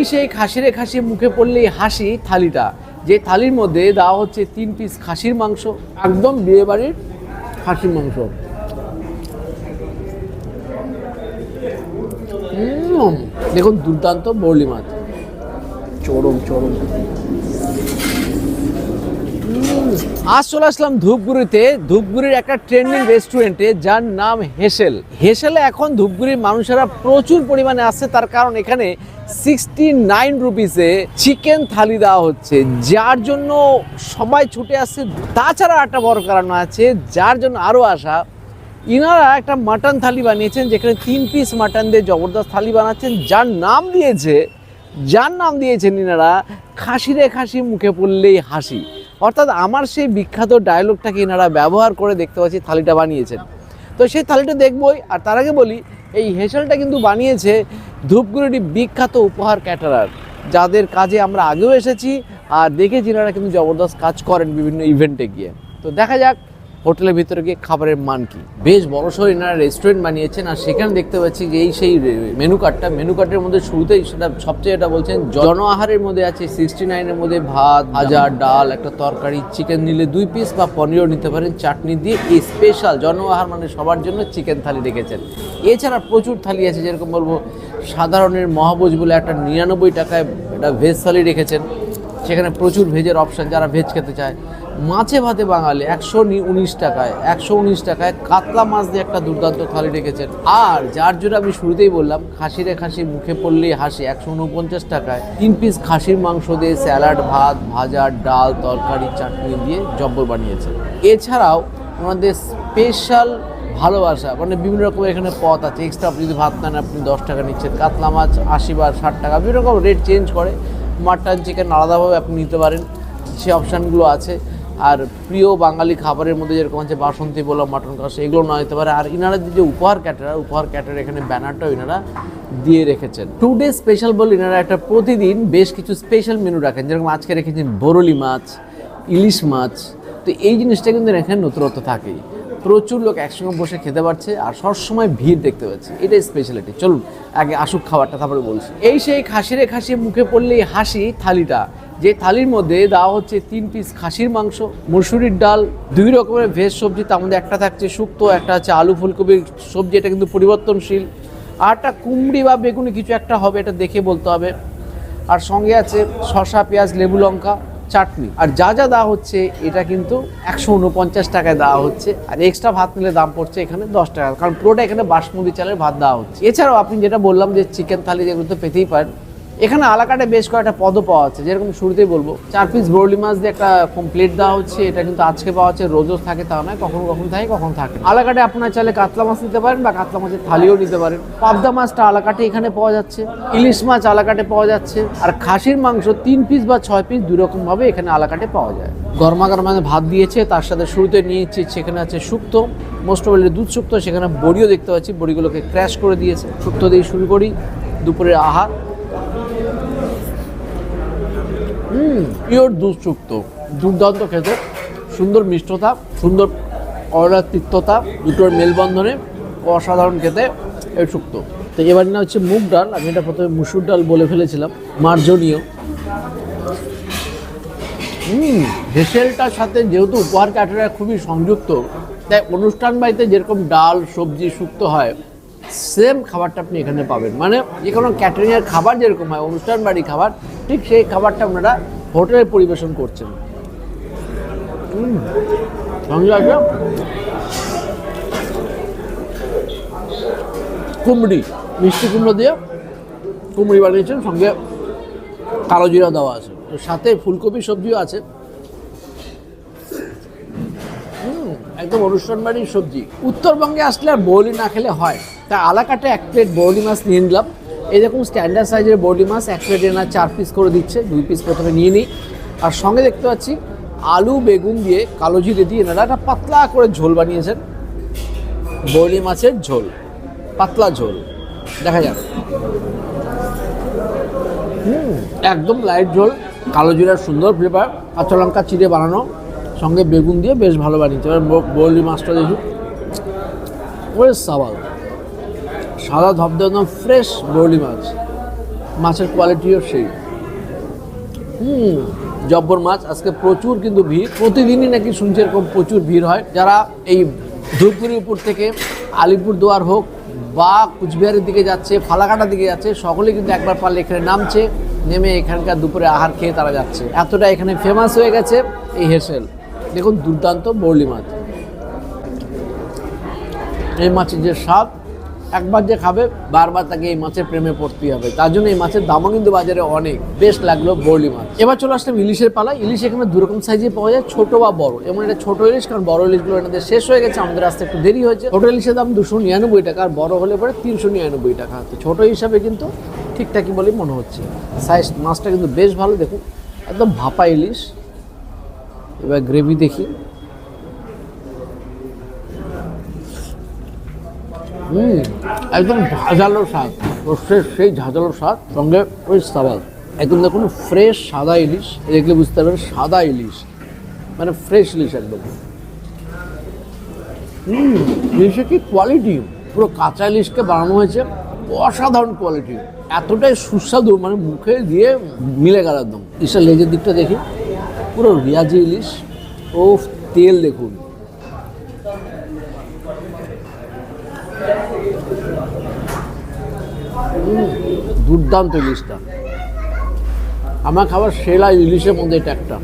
এই সেই খাসিরে খাসি মুখে পড়লেই হাসি থালিটা, যে থালির মধ্যে দেওয়া হচ্ছে 3 পিস খাসির মাংস, একদম বিয়ে বাড়ির খাসির মাংস। দেখুন দুর্দান্ত বরলি মাছ, চরম চরম। আজ চলে আসলাম ধূপগুড়িতে, ধূপগুড়ির একটা ট্রেন্ডিং রেস্টুরেন্টে যার নাম হেসেল। হেসেলে এখন ধূপগুড়ির মানুষেরা প্রচুর পরিমাণে আসছে, তার কারণ এখানে 69 রুপিসে চিকেন থালি দেওয়া হচ্ছে, যার জন্য সবাই ছুটে আসছে। তাছাড়া একটা বড় কারণ আছে যার জন্য আরও আসা, ইনারা একটা মাটন থালি বানিয়েছেন, যেখানে 3 পিস মাটন দিয়ে জবরদস্ত থালি বানাচ্ছেন, যার নাম দিয়েছেন ইনারা খাসিরে খাসি মুখে পড়লেই হাসি। অর্থাৎ আমার সেই বিখ্যাত ডায়লগটাকে ইনারা ব্যবহার করে দেখতে পাচ্ছি থালিটা বানিয়েছেন। তো সেই থালিটা দেখবই, আর তার আগে বলি এই হেসেলটা কিন্তু বানিয়েছে ধূপগুড়ির বিখ্যাত উপহার ক্যাটারার, যাদের কাজে আমরা আগেও এসেছি আর দেখেছি ইনারা কিন্তু জবরদস্ত কাজ করেন বিভিন্ন ইভেন্টে গিয়ে। তো দেখা যাক হোটেলের ভিতরে গিয়ে খাবারের মান কি। বেশ বড়সড় ইনারা রেস্টুরেন্ট বানিয়েছেন, আর সেখানে দেখতে পাচ্ছি যে এই সেই মেনু কার্ডের মধ্যে শুরুতেই সেটা সবচেয়ে এটা বলছেন জন আহারের মধ্যে আছে 69-এর মধ্যে ভাত, ভাজা, ডাল, একটা তরকারি, চিকেন নিলে 2 পিস বা পনিরও নিতে পারেন চাটনি দিয়ে। এই স্পেশাল জন আহার মানে সবার জন্য চিকেন থালি রেখেছেন। এছাড়া প্রচুর থালি আছে, যেরকম বলবো সাধারণের মহাভোজ বলে একটা 99 টাকায় একটা ভেজ থালি রেখেছেন, সেখানে প্রচুর ভেজের অপশান যারা ভেজ খেতে চায়। মাছে ভাতে বাঙালি 119 টাকায় কাতলা মাছ দিয়ে একটা দুর্দান্ত থালি রেখেছেন। আর যার জন্য আমি শুরুতেই বললাম খাসিরে খাসি মুখে পড়লেই হাসি, 149 টাকায় 3 পিস খাসির মাংস দিয়ে স্যালাড, ভাত, ভাজা, ডাল, তরকারি, চাটনি দিয়ে জব্বর বানিয়েছেন। এছাড়াও ওনাদের স্পেশাল ভালোবাসা মানে বিভিন্ন রকমের এখানে পদ আছে, এক্সট্রা আপনি যদি ভাত নেন আপনি 10 টাকা নিচ্ছেন, কাতলা মাছ 80 বা 60 টাকা, বিভিন্ন রকম রেট চেঞ্জ করে। মাটন, চিকেন আলাদাভাবে আপনি নিতে পারেন, সে অপশানগুলো আছে। আর প্রিয় বাঙালি খাবারের মধ্যে যেরকম আছে বাসন্তী পোলাও, মাটন কষা, এগুলো না নিতে পারে। আর ইনারা যে উপহার ক্যাটারার এখানে ব্যানারটাও ইনারা দিয়ে রেখেছেন। 2 ডে স্পেশাল বলে ইনারা একটা প্রতিদিন বেশ কিছু স্পেশাল মেনু রাখেন, যেরকম আজকে রেখেছেন বরলি মাছ, ইলিশ মাছ। তো এই জিনিসটা কিন্তু এখানে নতুনত্ব থাকেই, প্রচুর লোক একসঙ্গে বসে খেতে পারছে আর সবসময় ভিড় দেখতে পাচ্ছি, এটাই স্পেশালিটি। চলুন আগে আসুক খাবারটা, তারপরে বলছি। এই সেই খাসিরে খাসি মুখে পড়লেই হাসি থালিটা, যে থালির মধ্যে দেওয়া হচ্ছে 3 পিস খাসির মাংস, মসুরির ডাল, 2 রকমের ভেজ সবজি, তার মধ্যে একটা থাকছে শুক্তো, একটা হচ্ছে আলু ফুলকপির সবজি, এটা কিন্তু পরিবর্তনশীল, আর একটা কুমড়ি বা বেগুনি কিছু একটা হবে, এটা দেখে বলতে হবে। আর সঙ্গে আছে শসা, পেঁয়াজ, লেবু, লঙ্কা, চাটনি। আর যা দেওয়া হচ্ছে এটা কিন্তু 149 টাকায় দেওয়া হচ্ছে, আর এক্সট্রা ভাত নিলে দাম পড়ছে এখানে 10 টাকা, কারণ পুরোটা এখানে বাসমতি চালের ভাত দেওয়া হচ্ছে। এছাড়াও আপনি যেটা বললাম যে চিকেন থালি, যেগুলো তো পেতেই পারেন, এখানে আলাকাটে বেশ কয়েকটা পদও পাওয়া যাচ্ছে। যেরকম শুরুতেই বলবো 4 পিস বরলি মাছ দিয়ে একটা কমপ্লিট দেওয়া হচ্ছে, এটা কিন্তু আজকে পাওয়া যাচ্ছে, রোজও থাকে তা নয়, কখনো থাকে কখনো থাকে। আলাকাটে আপনার চাইলে কাতলা মাছ নিতে পারেন বা কাতলা মাছের থালিও নিতে পারেন। পাবদা মাছটা আলাকাটে এখানে পাওয়া যাচ্ছে, ইলিশ মাছ আলাকাটে পাওয়া যাচ্ছে, আর খাসির মাংস 3 পিস বা 6 পিস 2 রকম ভাবে এখানে আলাকাটে পাওয়া যায়। গরমা ভাত দিয়েছে, তার সাথে শুরুতে নিয়েছি সেখানে আছে শুক্তো, মোস্ট প্রবাবলি দুধ শুক্তো, সেখানে বড়িও দেখতে পাচ্ছি, বড়িগুলোকে ক্র্যাশ করে দিয়েছে। শুক্তো দিয়ে শুরু করি দুপুরের আহার। পিওর দুধ শুক্তো, দুর্দান্ত খেতে, সুন্দর মিষ্টতা, সুন্দর করলার তিক্ততা, দুটোর মেলবন্ধনে অসাধারণ খেতে এই শুক্তো। তো এবার না হচ্ছে মুগ ডাল, আমি এটা প্রথমে মুসুর ডাল বলে ফেলেছিলাম, মার্জনীয়। হেসেলটার সাথে যেহেতু উপহার ক্যাটারার খুবই সংযুক্ত, তাই অনুষ্ঠান বাড়িতে যেরকম ডাল, সবজি, শুক্তো হয়, সেম খাবারটা আপনি এখানে পাবেন। মানে যে কোনো ক্যাটারিংয়ের খাবার যেরকম হয় অনুষ্ঠান বাড়ি খাবার, ঠিক সেই খাবারটা আপনারা হোটেলে পরিবেশন করছেন। সঙ্গে আছে কুমড়ি, মিষ্টি কুমড়ো দিয়ে কুমড়ি বানিয়েছেন, সঙ্গে কালো জিরা দেওয়া আছে, সাথে ফুলকপি সবজিও আছে। একদম অনুষ্ঠান বাড়ির সবজি। উত্তরবঙ্গে আসলে আর বৌলি না খেলে হয়, তাই আলাকাটে 1 প্লেট বৌলি মাছ নিয়ে নিলাম। এই দেখুন স্ট্যান্ডার্ড সাইজের বৌলি মাছ 1 প্লেটে না 4 পিস করে দিচ্ছে, 2 পিস প্রথমে নিয়ে নিই। আর সঙ্গে দেখতে পাচ্ছি আলু বেগুন দিয়ে কালো জিরে দিয়ে এনারা একটা পাতলা করে ঝোল বানিয়েছেন, বৌলি মাছের ঝোল, পাতলা ঝোল। দেখা যাক, একদম লাইট ঝোল, কালো জিরার সুন্দর ফ্লেভার, কাঁচা লঙ্কা চিড়ে বানানো, সঙ্গে বেগুন দিয়ে বেশ ভালো বানিয়েছে। এবার বৌলি মাছটা দেখি, ওরে সাবাল, সাদা ধবধবে একদম ফ্রেশ বৌলি মাছ, মাছের কোয়ালিটিও সেই। জব্বর মাছ। আজকে প্রচুর কিন্তু ভিড়, প্রতিদিনই নাকি শুনছি এরকম প্রচুর ভিড় হয়। যারা এই ধূপগুড়ির উপর থেকে আলিপুরদুয়ার হোক বা কুচবিহারের দিকে যাচ্ছে, ফালাকাটার দিকে যাচ্ছে, সকলেই কিন্তু একবার পারলে এখানে নামছে, নেমে এখানকার দুপুরে আহার খেয়ে তারা যাচ্ছে। এতটা এখানে ফেমাস হয়ে গেছে এই হেসেল। দেখুন দুর্দান্ত বরলি মাছ। এই মাছের যে স্বাদ, একবার যে খাবে বারবার তাকে এই মাছের প্রেমে পড়তেই হবে। তার জন্য এই মাছের দামও কিন্তু বাজারে অনেক। বেশ লাগলো বরলি মাছ। এবার চলে আসলাম ইলিশের পালা। ইলিশ এখানে দুরকম সাইজে পাওয়া যায়, ছোট বা বড়। এমন এটা ছোট ইলিশ, কারণ বড় ইলিশগুলো এনাদের শেষ হয়ে গেছে, আমাদের আসতে একটু দেরি হয়েছে। ছোট ইলিশের দাম 299 টাকা, আর বড় হলে পরে 399 টাকা। তো ছোট হিসাবে কিন্তু ঠিকঠাকই বলেই মনে হচ্ছে। সাইজ মাছটা কিন্তু বেশ ভালো। দেখুন একদম ভাপা ইলিশ। এবার গ্রেভি দেখি। একদম ঝাঁঝালো স্বাদ, রসের সেই ঝাঁঝালো স্বাদ, সঙ্গে ওই সালাদ। একদম দেখুন ফ্রেশ সাদা ইলিশ, দেখলে বুঝতে পারবেন সাদা ইলিশ, মানে ফ্রেশ ইলিশ একদম। ইলিশের কি কোয়ালিটি, পুরো কাঁচা ইলিশকে বানানো হয়েছে, অসাধারণ কোয়ালিটি, এতটাই সুস্বাদু, মানে মুখে দিয়ে মিলে গেল একদম। ইলিশের লেজের দিকটা দেখি, পুরো রিয়াজি ইলিশ। ও তেল দেখুন, দুর্দান্ত ইলিশটা। আমার খাবার সেরা ইলিশের মধ্যে এটা একটা।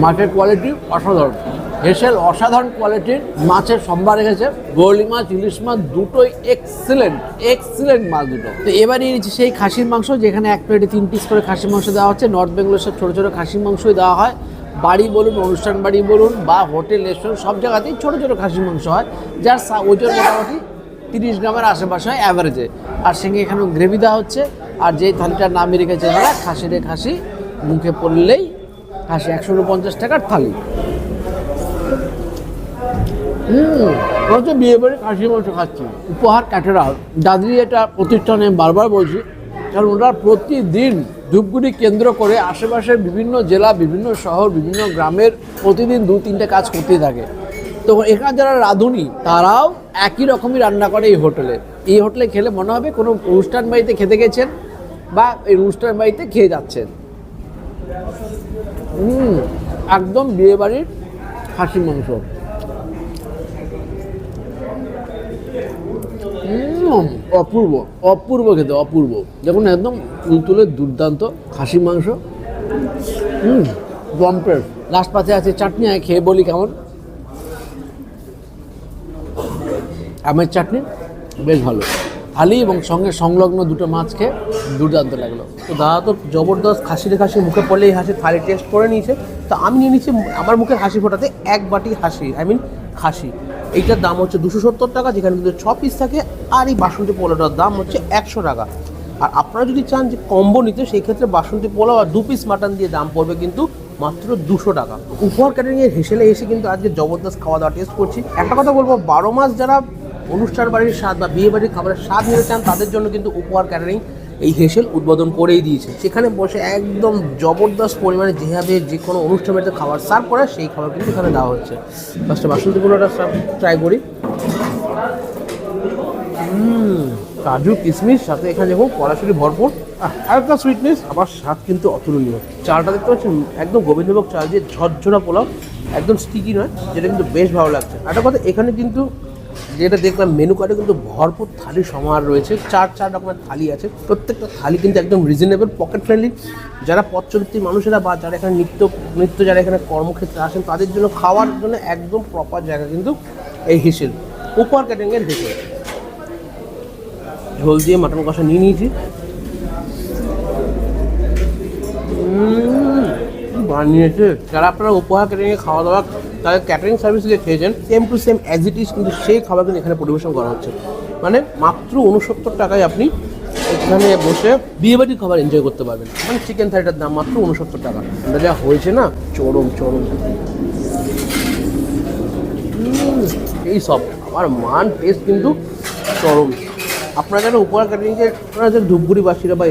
মাছের কোয়ালিটি অসাধারণ, হেসেল অসাধারণ কোয়ালিটির মাছের সম্ভার রেখেছে। বরলি মাছ, ইলিশ মাছ দুটোই এক্সিলেন্ট মাছ দুটো। তো এবার নিয়েছি সেই খাসির মাংস, যেখানে এক প্লেটে 3 পিস করে খাসির মাংস দেওয়া হচ্ছে। নর্থ বেঙ্গলের সব ছোটো ছোটো খাসির মাংসই দেওয়া হয়। বাড়ি বলুন, অনুষ্ঠান বাড়ি বলুন, বা হোটেল রেস্টুরেন্ট, সব জায়গাতেই ছোটো ছোটো খাসির মাংস হয়, যার ওজন মোটামুটি 30 গ্রামের আশেপাশে হয় অ্যাভারেজে। আর সঙ্গে এখানে গ্রেভি দেওয়া হচ্ছে। আর যেই থালিটার নামই রেখেছে ওরা খাসি রে খাসি, মুখে পড়লেই খাসি, 149 টাকার থালি। বিয়ে বাড়ি খাসির মাংস খাচ্ছি। উপহার ক্যাটারার দাদরি এটা প্রতিষ্ঠানে বারবার বলছি, কারণ ওরা প্রতিদিন ধূপগুড়ি কেন্দ্র করে আশেপাশের বিভিন্ন জেলা, বিভিন্ন শহর, বিভিন্ন গ্রামের প্রতিদিন 2-3টে কাজ করতেই থাকে। তো এখানে যারা রাঁধুনি তারাও একই রকমই রান্না করে এই হোটেলে। এই হোটেলে খেলে মনে হবে কোনো অনুষ্ঠান বাড়িতে খেতে গেছেন বা এই অনুষ্ঠান বাড়িতে খেয়ে যাচ্ছেন। একদম বিয়ে বাড়ির খাসির মাংস। অপূর্ব অপূর্ব খেতে, অপূর্ব। দেখুন একদম তুলতুলে দুর্দান্ত খাসির মাংস। জম্পের লাস্ট পাতে আছে চাটনি, খেয়ে বলি কেমন। আমের চাটনি বেশ ভালো, থালি এবং সঙ্গে সংলগ্ন দুটো মাছ খেয়ে দুর্দান্ত লাগলো। তো দাদা তো জবরদস্ত খাসি রে খাসি মুখে পড়লে এই হাসির থালি টেস্ট করে নিয়েছে। তো আমি নিয়ে নিচ্ছি আমার মুখে হাসি ফোটাতে 1 বাটি হাসি, খাসি। এইটার দাম হচ্ছে 270 টাকা, যেখানে কিন্তু 6 পিস থাকে। আর এই বাসন্তী পোলাওটার দাম হচ্ছে 100 টাকা। আর আপনারা যদি চান যে কম্বো নিতে, সেই ক্ষেত্রে বাসন্তী পোলাও আর 2 পিস মাটন দিয়ে দাম পড়বে কিন্তু মাত্র 200 টাকা। উপহার ক্যাটারিংয়ের হেসেলে এসে কিন্তু আজকে জবরদস্ত খাওয়া দাওয়া টেস্ট করছি। একটা কথা বলবো, 12 মাস যারা অনুষ্ঠান বাড়ির স্বাদ বা বিয়ে বাড়ির খাবারের স্বাদ নিতে চান, তাদের জন্য কিন্তু উপহার ক্যাটারিং এই হেসেল উদ্বোধন করেই দিয়েছে। সেখানে বসে একদম জবরদস্ত পরিমাণে যেভাবে যে কোনো অনুষ্ঠান বাড়িতে খাবার সার্ভ করে, সেই খাবার কিন্তু এখানে দেওয়া হচ্ছে। ফার্স্টে বাসন্তী পোলাওটা ট্রাই করি। কাজু কিশমিশ, সাথে এখানে দেখুন কড়াশুটি ভরপুর, আর একটা সুইটনেস, আবার স্বাদ কিন্তু অতুলনীয়। চালটা দেখতে পাচ্ছেন একদম গোবিন্দভোগ চাল দিয়ে ঝরঝরা পোলাও, একদম স্টিকি নয়, যেটা কিন্তু বেশ ভালো লাগছে। একটা কথা, এখানে কিন্তু যেটা দেখলাম মেনু কার্ডে কিন্তু ভরপুর থালির সমাহার রয়েছে। 4 রকমের থালি আছে। প্রত্যেকটা থালি কিন্তু একদম রিজনেবল, পকেট ফ্রেন্ডলি। যারা পথচলতি মানুষেরা বা যারা এখানে নিত্য যারা এখানে কর্মক্ষেত্রে আসেন, তাদের জন্য খাওয়ার জন্য একদম প্রপার জায়গা কিন্তু এই হেসেল। উপহার ক্যাটারিংয়ের হেসেল। ঝোল দিয়ে মাটন কষা নিয়ে নিয়েছি। বানিয়েছে যারা আপনারা উপহার ক্যাটারিংয়ে খাওয়া দাওয়া, তাদের ক্যাটারিং সার্ভিস থেকে খেয়েছেন, same to same as it is কিন্তু সেই খাবার কিন্তু এখানে পরিবেশন করা হচ্ছে। মানে মাত্র 69 টাকায় আপনি এখানে বসে বিয়েবাড়ির খাবার এনজয় করতে পারবেন। মানে চিকেন থালিটার দাম মাত্র 69 টাকা। এটা যা হয়েছে না, চরম। এই সব আমার মান টেস্ট কিন্তু চরম। আপনারা যারা উপহার ক্যাটারিংয়ের, আপনারা যারা ধূপগুড়িবাসীরা বা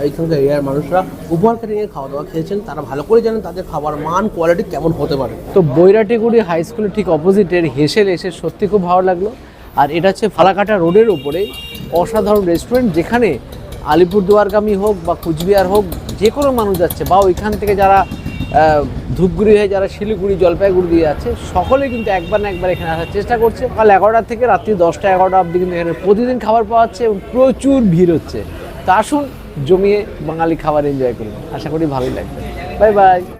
এইখানকার এরিয়ার মানুষরা উপহার ক্যাটারিংয়ে খাওয়া দাওয়া খেয়েছেন, তারা ভালো করে জানেন তাদের খাবার মান কোয়ালিটি কেমন হতে পারে। তো বৈরাটিগুড়ি হাই স্কুলের ঠিক অপোজিটের হেসেল এসে সত্যি খুব ভালো লাগলো। আর এটা হচ্ছে ফালাকাটা রোডের ওপরে অসাধারণ রেস্টুরেন্ট, যেখানে আলিপুরদুয়ারগামী হোক বা কুচবিহার হোক, যে কোনো মানুষ যাচ্ছে, বা ওইখান থেকে যারা ধূপগুড়ি হয়ে যারা শিলিগুড়ি জলপাইগুড়ি দিয়ে যাচ্ছে, সকলেই কিন্তু একবার না একবার এখানে আসার চেষ্টা করছে। সকাল 11টা থেকে রাত্রি 10টা 11টা অবধি কিন্তু এখানে প্রতিদিন খাবার পাওয়া যাচ্ছে এবং প্রচুর ভিড় হচ্ছে। তো আসুন জমিয়ে বাঙালি খাবার এনজয় করুন, আশা করি ভালোই লাগবে। Bye bye.